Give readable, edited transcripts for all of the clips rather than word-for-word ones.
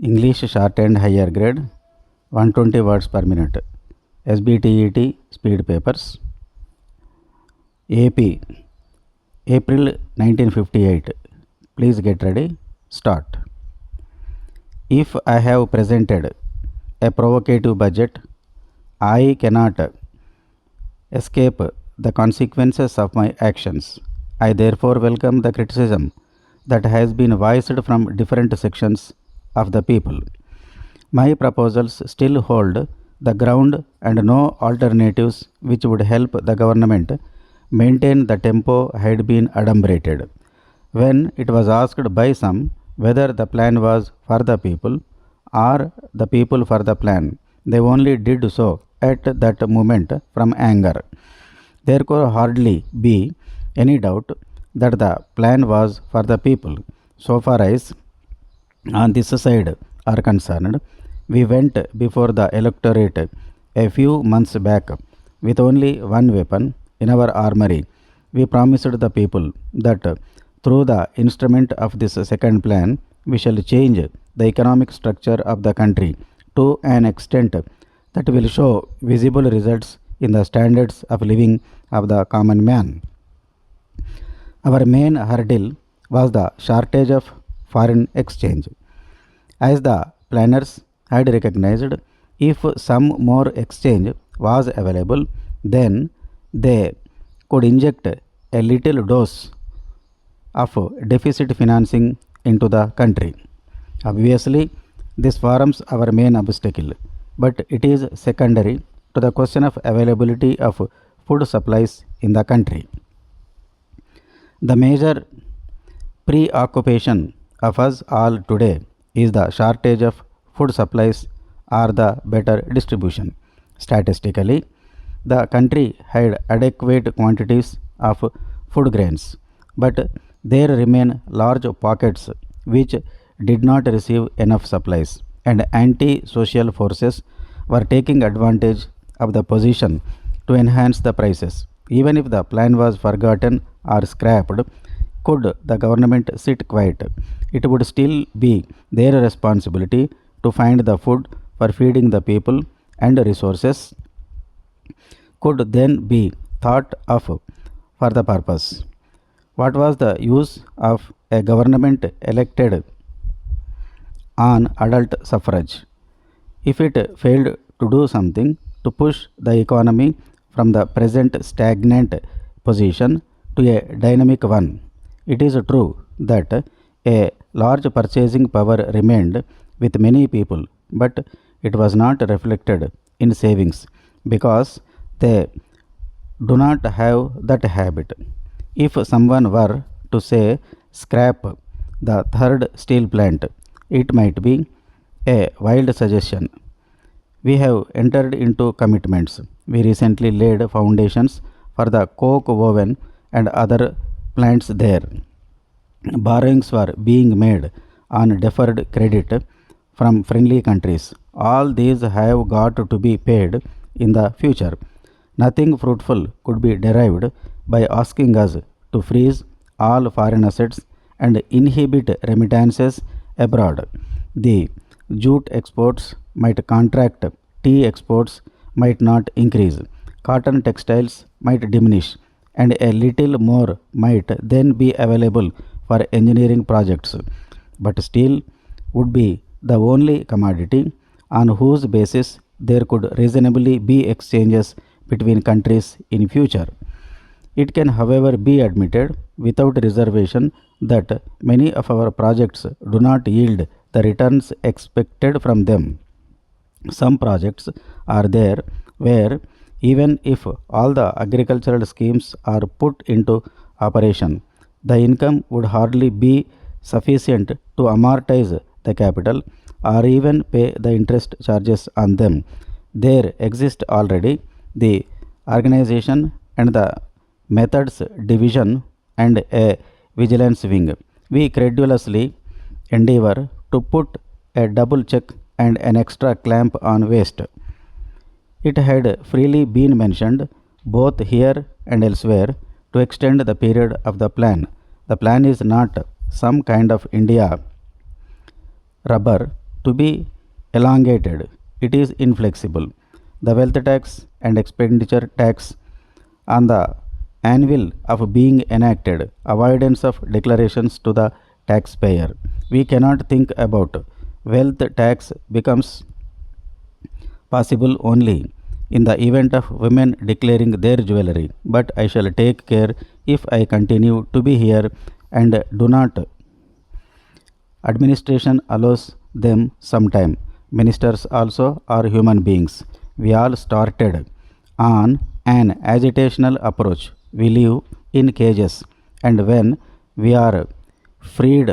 English shorthand higher grade 120 words per minute. SBTET speed papers. AP April 1958. Please get ready. Start. If I have presented a provocative budget, I cannot escape the consequences of my actions. I therefore welcome the criticism that has been voiced from different sections of the people. My proposals still hold the ground and no alternatives which would help the government maintain the tempo had been adumbrated. When it was asked by some whether the plan was for the people or the people for the plan, they only did so at that moment from anger. There could hardly be any doubt that the plan was for the people. So far as on this side are concerned, we went before the electorate a few months back with only one weapon in our armory. We promised the people that through the instrument of this second plan, we shall change the economic structure of the country to an extent that will show visible results in the standards of living of the common man. Our main hurdle was the shortage of foreign exchange. As the planners had recognized, if some more exchange was available, then they could inject a little dose of deficit financing into the country. Obviously, this forms our main obstacle, but it is secondary to the question of availability of food supplies in the country. The major preoccupation of us all today is the shortage of food supplies or the better distribution. Statistically, the country had adequate quantities of food grains, but there remain large pockets which did not receive enough supplies, and anti social forces were taking advantage of the position to enhance the prices. Even if the plan was forgotten or scrapped, could the government sit quiet? It would still be their responsibility to find the food for feeding the people, and resources could then be thought of for the purpose. What was the use of a government elected on adult suffrage if it failed to do something to push the economy from the present stagnant position to a dynamic one? It is true that a large purchasing power remained with many people, but it was not reflected in savings because they do not have that habit. If someone were to say scrap the third steel plant, it might be a wild suggestion. We have entered into commitments. We recently laid foundations for the coke oven and other plants there. Borrowings were being made on deferred credit from friendly countries. All these have got to be paid in the future. Nothing fruitful could be derived by asking us to freeze all foreign assets and inhibit remittances abroad. The jute exports might contract, tea exports might not increase, cotton textiles might diminish, and a little more might then be available for engineering projects, but steel would be the only commodity on whose basis there could reasonably be exchanges between countries in future. It can, however, be admitted without reservation that many of our projects do not yield the returns expected from them. Some projects are there where, even if all the agricultural schemes are put into operation, the income would hardly be sufficient to amortize the capital or even pay the interest charges on them. There exist already the organization and the methods division and a vigilance wing. We credulously endeavor to put a double check and an extra clamp on waste. It had freely been mentioned, both here and elsewhere, to extend the period of the plan. The plan is not some kind of India rubber to be elongated. It is inflexible. The wealth tax and expenditure tax on the anvil of being enacted, avoidance of declarations to the taxpayer. We cannot think about wealth tax becomes possible only in the event of women declaring their jewelry. But I shall take care if I continue to be here and do not. Administration allows them some time. Ministers also are human beings. We all started on an agitational approach. We live in cages, and when we are freed,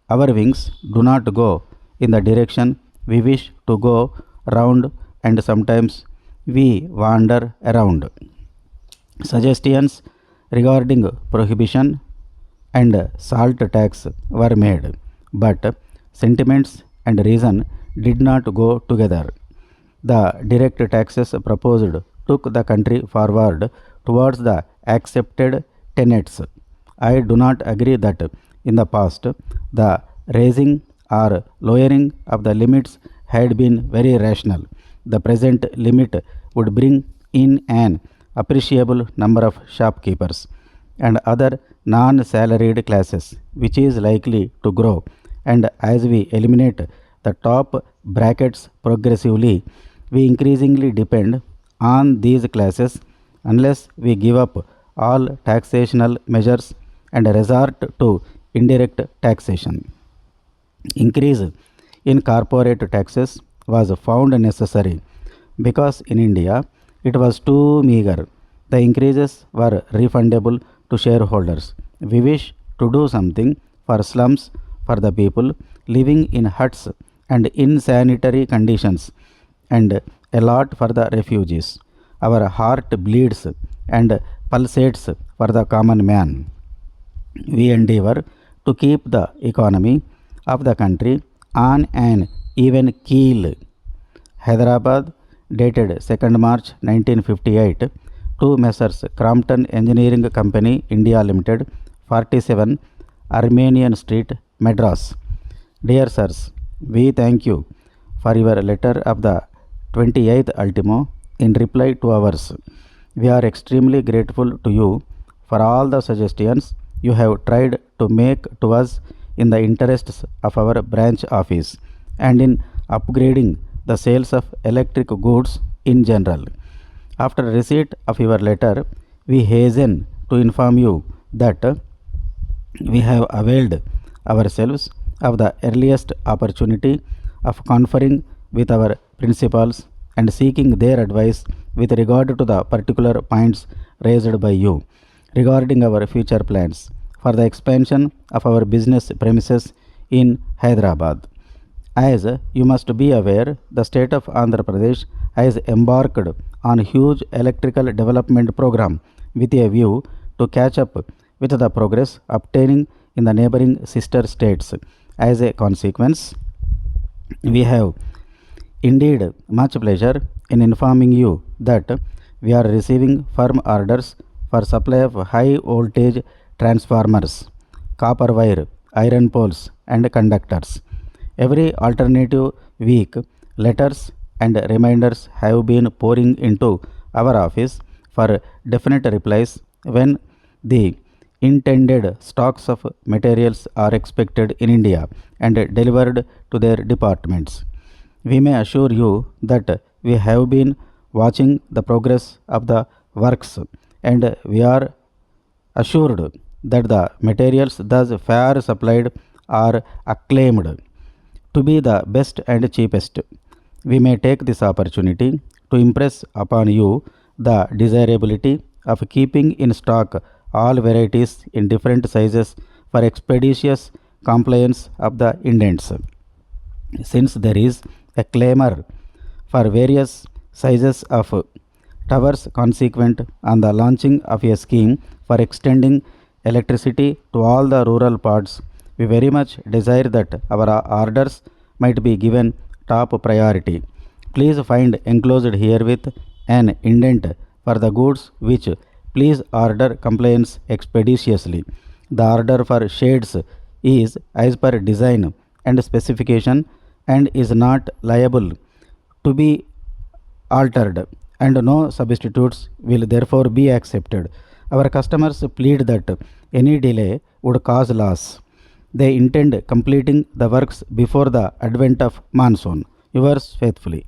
our wings do not go in the direction we wish to go round, and sometimes we wander around. Suggestions regarding prohibition and salt tax were made, but sentiments and reason did not go together. The direct taxes proposed took the country forward towards the accepted tenets. I do not agree that in the past the raising or lowering of the limits had been very rational. The present limit would bring in an appreciable number of shopkeepers and other non salaried classes, which is likely to grow. And as we eliminate the top brackets progressively, we increasingly depend on these classes unless we give up all taxational measures and resort to indirect taxation. Increase in corporate taxes was found necessary because in India it was too meager. The increases were refundable to shareholders. We wish to do something for slums, for the people living in huts and insanitary conditions, and a lot for the refugees. Our heart bleeds and pulsates for the common man. We endeavor to keep the economy of the country on an even keel. Hyderabad, dated 2nd March 1958, to Messrs. Crompton Engineering Company India Limited, 47 Armenian Street, Madras. Dear sirs, we thank you for your letter of the 28th ultimo in reply to ours. We are extremely grateful to you for all the suggestions you have tried to make to us in the interests of our branch office and in upgrading the sales of electric goods in general. After receipt of your letter, we hasten to inform you that we have availed ourselves of the earliest opportunity of conferring with our principals and seeking their advice with regard to the particular points raised by you regarding our future plans for the expansion of our business premises in Hyderabad. As you must be aware, the state of Andhra Pradesh has embarked on a huge electrical development program with a view to catch up with the progress obtaining in the neighboring sister states. As a consequence, we have indeed much pleasure in informing you that we are receiving firm orders for supply of high voltage transformers, copper wire, iron poles, and conductors. Every alternative week, letters and reminders have been pouring into our office for definite replies when the intended stocks of materials are expected in India and delivered to their departments. We may assure you that we have been watching the progress of the works and we are assured that the materials thus far supplied are acclaimed to be the best and cheapest. We may take this opportunity to impress upon you the desirability of keeping in stock all varieties in different sizes for expeditious compliance of the indents. Since there is a clamor for various sizes of towers consequent on the launching of a scheme for extending electricity to all the rural parts, we very much desire that our orders might be given top priority. Please find enclosed herewith an indent for the goods which please order compliance expeditiously. The order for shades is as per design and specification and is not liable to be altered, and no substitutes will therefore be accepted. Our customers plead that any delay would cause loss. They intend completing the works before the advent of monsoon. Yours faithfully.